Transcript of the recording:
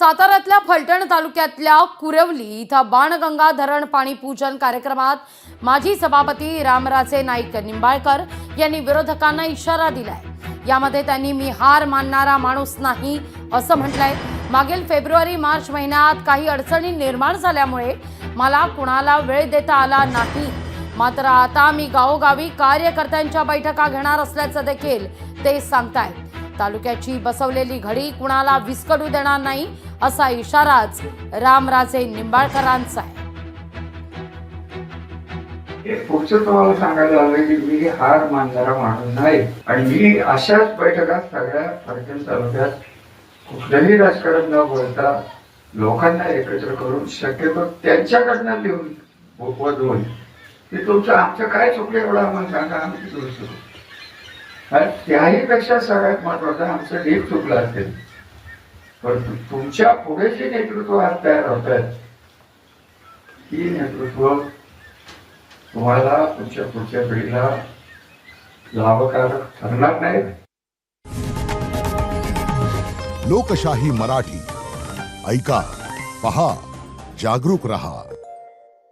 साताऱ्यातल्या फलटण तालुक्यातल्या कुरवली इथं बाणगंगा धरण पाणी पूजन कार्यक्रमात माजी सभापती रामराजे नाईक निंबाळकर यांनी विरोधकांना इशारा दिलाय। यामध्ये त्यांनी मी हार मानणारा माणूस नाही असं म्हटलंय। मागील फेब्रुवारी मार्च महिन्यात काही अडचणी निर्माण झाल्यामुळे मला कुणाला वेळ देता आला नाही, मात्र आता मी गावोगावी कार्यकर्त्यांच्या बैठका घेणार असल्याचं देखील ते सांगतायत। तालुक्याची बसवलेली घडी कुणाला विस्कटू देणार नाही असा इशाराच रामराजे निंबाळकरांचा आहे। पुढचं तुम्हाला सांगायला हवं की मी हार मानणारा माणूस नाही आणि मी अशाच बैठका सगळ्या फलटण तालुक्यात कुठलंही राजकारण न बोलता लोकांना एकत्र करून शक्यतो त्यांच्याकडनं लिहून वधवून की तुमचं आमचं काय चुकलं एवढं आम्हाला सांगा, आम्ही ते करू शकू। त्याही पेक्षा सगळ्यात महत्वाचं आमचं ढीक चुकलं असेल, परंतु तुमच्या पुढे जे नेतृत्व आज तयार होत आहेत ही नेतृत्व तुम्हाला तुमच्या पुढच्या पिढीला लाभकारक ठरणार नाही। लोकशाही मराठी ऐका, पहा, जागरूक रहा।